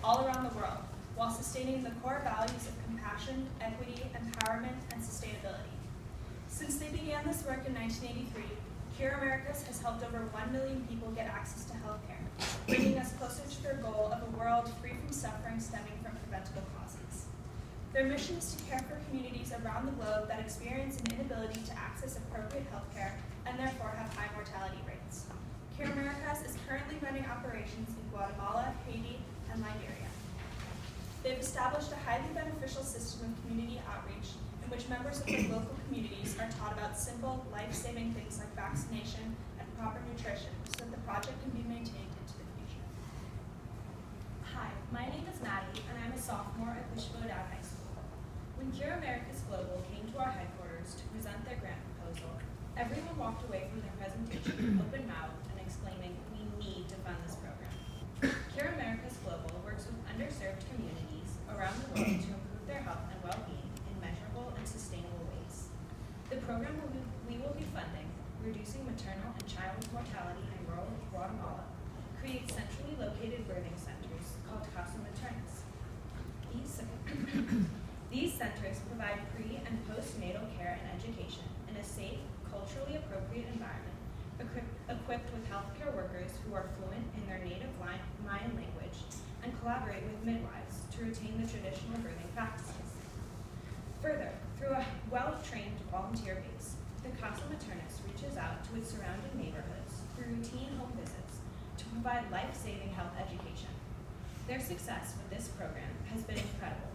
all around the world, while sustaining the core values of compassion, equity, empowerment, and sustainability. Since they began this work in 1983, Cure Americas has helped over 1 million people get access to health care, bringing us closer to their goal of a world free from suffering stemming from preventable causes. Their mission is to care for communities around the globe that experience an inability to access appropriate health care and therefore have high mortality rates. Cure Americas is currently running operations in Guatemala, Haiti, and Liberia. They've established a highly beneficial system of community outreach in which members of their local communities are taught about simple, life-saving things like vaccination and proper nutrition so that the project can be maintained into the future. Hi, my name is Maddie, and I'm a sophomore at Bishop O'Dowd High School. When Cure Americas Global came to our headquarters to present their grant proposal, everyone walked away from their presentation open-mouthed and exclaiming, "We need to fund this program." Cure Americas Global works with underserved communities around the world to improve their health and well-being in measurable and sustainable ways. The program we will be funding, reducing maternal and child mortality in rural Guatemala, creates centrally located birthing centers called Casa Maternas. These centers provide pre- and postnatal care and education in a safe, culturally appropriate environment, equipped with healthcare workers who are fluent in their native Mayan language and collaborate with midwives to retain the traditional birthing practices. Further, through a well-trained volunteer base, the Casa Maternas reaches out to its surrounding neighborhoods through routine home visits to provide life-saving health education. Their success with this program has been incredible.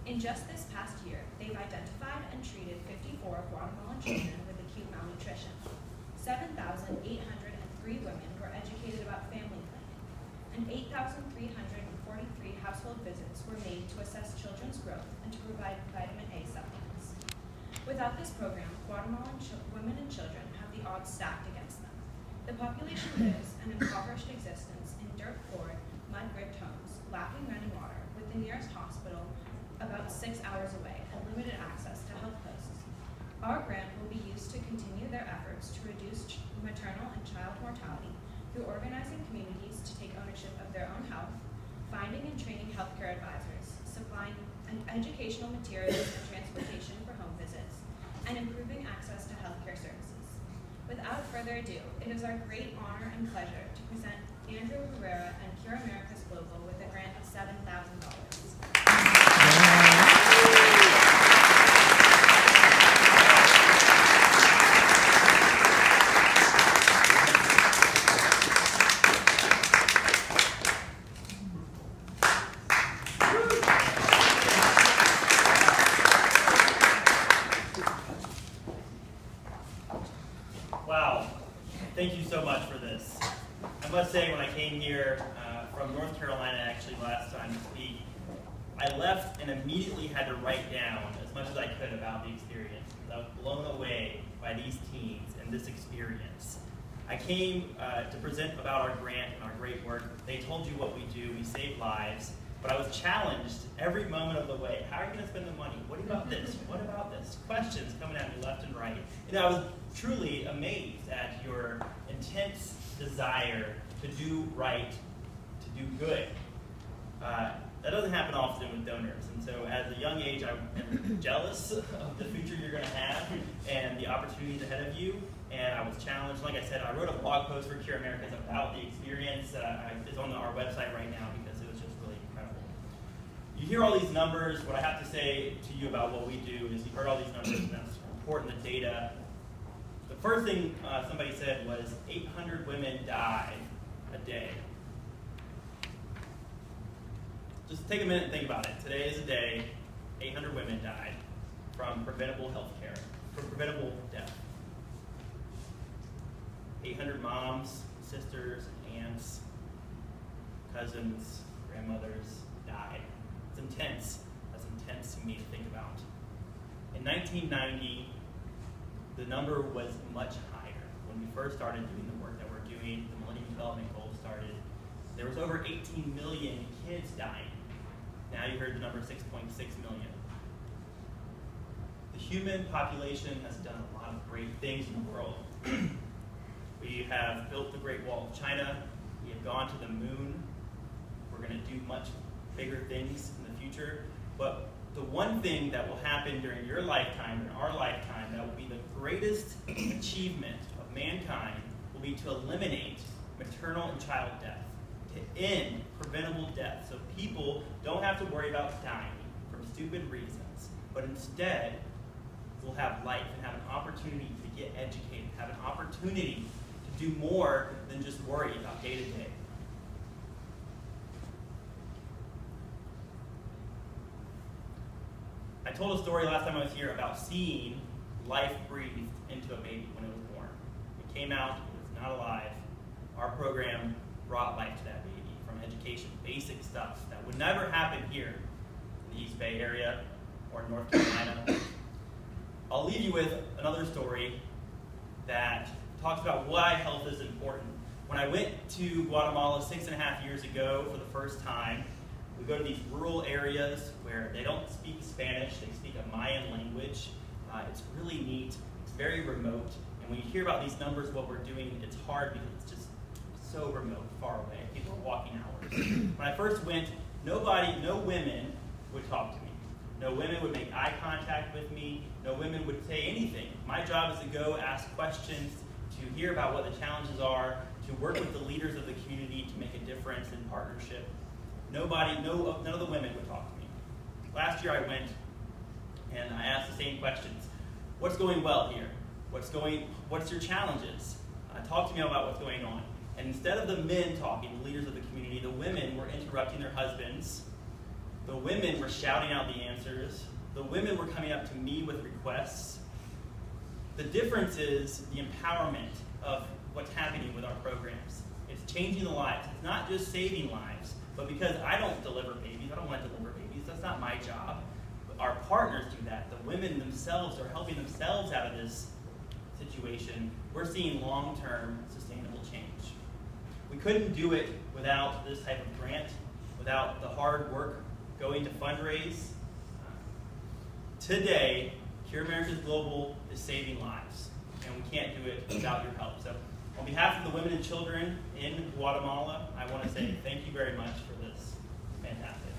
In just this past year, they've identified and treated 54 Guatemalan children with acute malnutrition. 7,803 women were educated about family planning, and 8,343 household visits were made to assess children's growth and to provide vitamin A supplements. Without this program, Guatemalan women and children have the odds stacked against them. The population lives an impoverished existence in dirt-floored, mud-bricked homes, lacking running water, with the nearest hospital about 6 hours away and limited access to health posts. Our grant will be used to continue their efforts to reduce maternal and child mortality through organizing communities to take ownership of their own health, finding and training healthcare advisors, supplying educational materials and transportation for home visits, and improving access to healthcare services. Without further ado, it is our great honor and pleasure to present Andrew Herrera and Cure Americas Global with a grant of $7,000. Wow, thank you so much for this. I must say, when I came here from North Carolina, actually last time to speak, I left and immediately had to write down as much as I could about the experience, because I was blown away by these teens and this experience. I came to present about our grant and our great work. They told you what we do, we save lives, but I was challenged every moment of the way. How are you going to spend the money? What about this? What about this? Questions coming at me left and right. And I was truly amazed at your intense desire to do right, to do good. That doesn't happen often with donors, and so at a young age, I'm jealous of the future you're going to have and the opportunities ahead of you, and I was challenged. Like I said, I wrote a blog post for Cure Americas about the experience. It's on our website right now because it was just really incredible. You hear all these numbers. What I have to say to you about what we do is you've heard all these numbers, and that's important, the data. The first thing somebody said was 800 women die a day. Just take a minute and think about it. Today is a day 800 women died from preventable health care, from preventable death. 800 moms, sisters, aunts, cousins, grandmothers died. It's intense. That's intense to me to think about. In 1990, the number was much higher. When we first started doing the work that we're doing, the Millennium Development Goals started, there was over 18 million kids dying. Now you heard the number 6.6 million. The human population has done a lot of great things in the world. We have built the Great Wall of China. We have gone to the moon. We're going to do much bigger things in the future. But the one thing that will happen during your lifetime, in our lifetime, that will be the greatest achievement of mankind will be to eliminate maternal and child death, to end preventable death, so people don't have to worry about dying from stupid reasons, but instead will have life and have an opportunity to get educated, have an opportunity to do more than just worry about day to day. I told a story last time I was here about seeing life breathed into a baby when it was born. It came out, it was not alive. Our program brought life to that baby, from education, basic stuff that would never happen here in the East Bay area or North Carolina. I'll leave you with another story that talks about why health is important. When I went to Guatemala 6.5 years ago for the first time, we go to these rural areas where they don't speak Spanish, they speak a Mayan language. It's really neat, it's very remote, and when you hear about these numbers, what we're doing, it's hard because it's just so remote, far away. People are walking hours. When I first went, no women would talk to me. No women would make eye contact with me. No women would say anything. My job is to go ask questions, to hear about what the challenges are, to work with the leaders of the community to make a difference in partnership. None of the women would talk to me. Last year I went and I asked the same questions. What's going well here? What's your challenges? Talk to me about what's going on. And instead of the men talking, the leaders of the community, the women were interrupting their husbands. The women were shouting out the answers. The women were coming up to me with requests. The difference is the empowerment of what's happening with our programs. It's changing the lives. It's not just saving lives, but because I don't deliver babies, I don't want to deliver babies, that's not my job. But our partners do that. The women themselves are helping themselves out of this situation. We're seeing long-term sustainable change. We couldn't do it without this type of grant, without the hard work going to fundraise. Today, Cure America's Global is saving lives, and we can't do it without your help. So on behalf of the women and children in Guatemala, I want to say thank you very much for this. Fantastic.